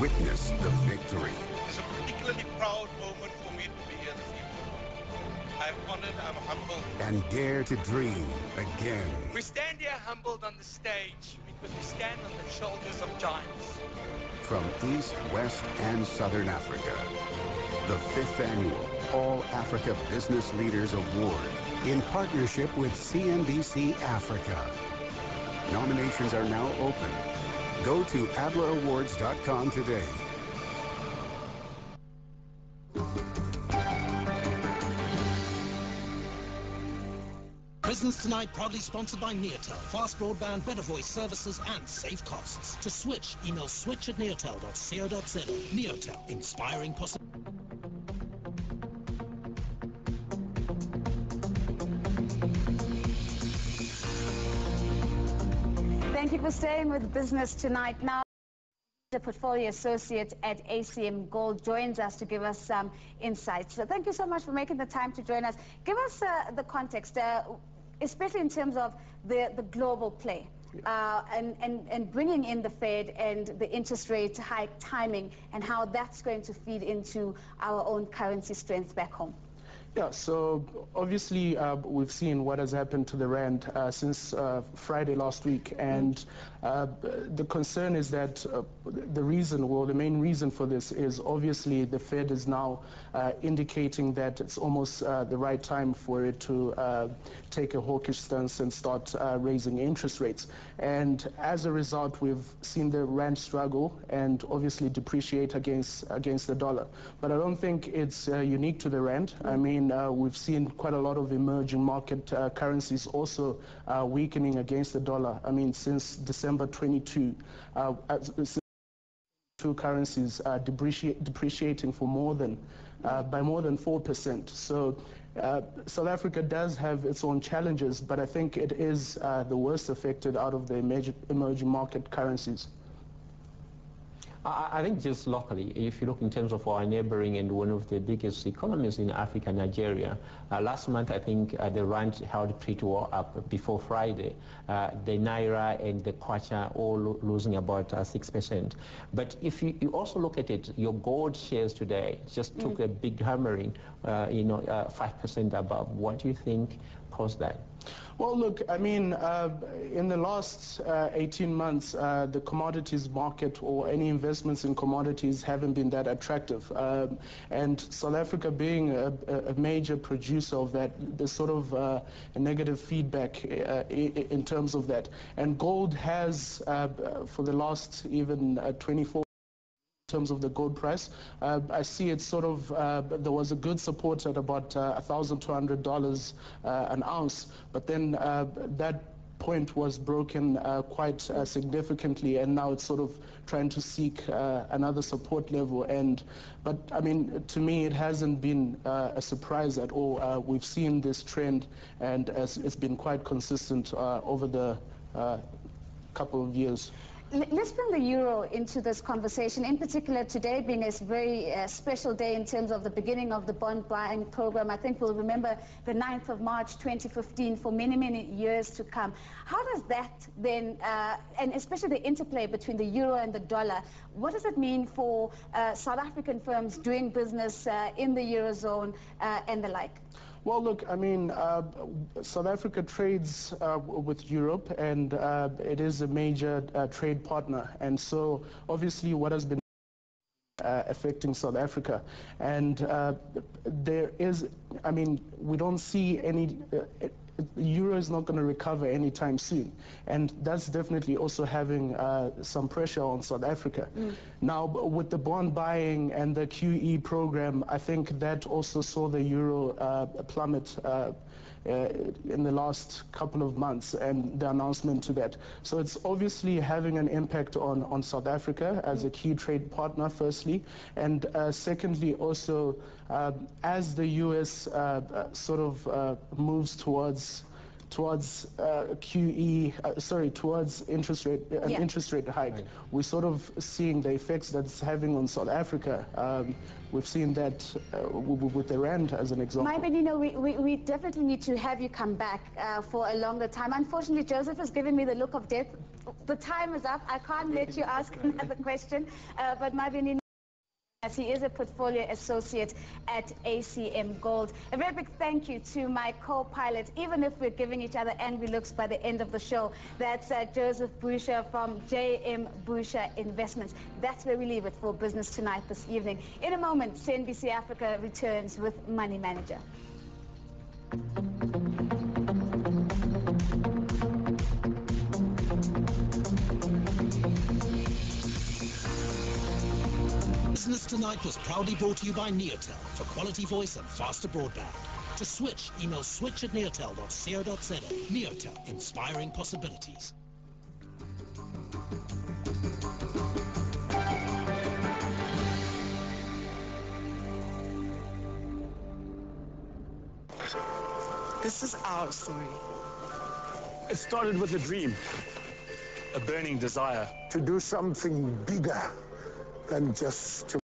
witness the victory. It's a particularly proud moment for me to be here this evening. I'm honored, I'm humbled. And dare to dream again. We stand here humbled on the stage because we stand on the shoulders of giants. From East, West, and Southern Africa, the 5th Annual All Africa Business Leaders Award in partnership with CNBC Africa. Nominations are now open. Go to adlerawards.com today. Business Tonight proudly sponsored by Neotel. Fast broadband, better voice services, and safe costs. To switch, email switch@neotel.co.za. Neotel, inspiring possibilities. Thank you for staying with Business Tonight. Now, the portfolio associate at ACM Gold joins us to give us some insights. So thank you so much for making the time to join us. Give us the context, especially in terms of the global play, and bringing in the Fed and the interest rate hike timing and how that's going to feed into our own currency strength back home. Yeah, so obviously we've seen what has happened to the rand since Friday last week, and the concern is that the reason, well, the main reason for this is obviously the Fed is now indicating that it's almost the right time for it to take a hawkish stance and start raising interest rates. And as a result, we've seen the rand struggle and obviously depreciate against the dollar. But I don't think it's unique to the rand. I mean, we've seen quite a lot of emerging market currencies also weakening against the dollar. I mean, since December 22, two currencies depreciating for by more than 4%. So South Africa does have its own challenges, but I think it is the worst affected out of the emerging market currencies. I think just locally, if you look in terms of our neighboring and one of the biggest economies in Africa, Nigeria, last month I think the rand held pretty well up before Friday. The naira and the kwacha all losing about 6%. But if you also look at it, your gold shares today just took a big hammering, 5% above. What do you think caused that? Well, look, I mean, in the last 18 months, the commodities market or any investments in commodities haven't been that attractive. And South Africa being a major producer of that, there's sort of a negative feedback in terms of that. And gold has, for the last even 24 in terms of the gold price, I see it sort of, there was a good support at about $1,200 an ounce, but then that point was broken quite significantly, and now it's sort of trying to seek another support level. But I mean, to me, it hasn't been a surprise at all. We've seen this trend, and it's been quite consistent over the couple of years. Let's bring the euro into this conversation, in particular today being a very special day in terms of the beginning of the bond buying program. I think we'll remember the 9th of March 2015 for many, many years to come. How does that then, and especially the interplay between the euro and the dollar, what does it mean for South African firms doing business in the Eurozone and the like? Well, look, I mean, South Africa trades with Europe, and it is a major trade partner. And so, obviously, what has been affecting South Africa, and there is, I mean, we don't see any, the euro is not going to recover anytime soon, and that's definitely also having some pressure on South Africa. Now, with the bond buying and the QE program, I think that also saw the euro plummet in the last couple of months, and the announcement to that. So it's obviously having an impact on South Africa as a key trade partner, firstly, and secondly also as the US sort of moves towards towards towards interest rate, interest rate hike. Right. We're sort of seeing the effects that it's having on South Africa. We've seen that with the rand as an example. Mabyanine, we definitely need to have you come back for a longer time. Unfortunately, Joseph has given me the look of death. The time is up. I can't let you ask another question. But Mabyanine, as he is a portfolio associate at ACM Gold. A very big thank you to my co-pilot, even if we're giving each other angry looks by the end of the show. That's Joseph Boucher from JM Boucher Investments. That's where we leave it for Business Tonight this evening. In a moment, CNBC Africa returns with Money Manager. Business Tonight was proudly brought to you by Neotel for quality voice and faster broadband. To switch, email switch@neotel.co.za. Neotel, inspiring possibilities. This is our story. It started with a dream, a burning desire to do something bigger than just to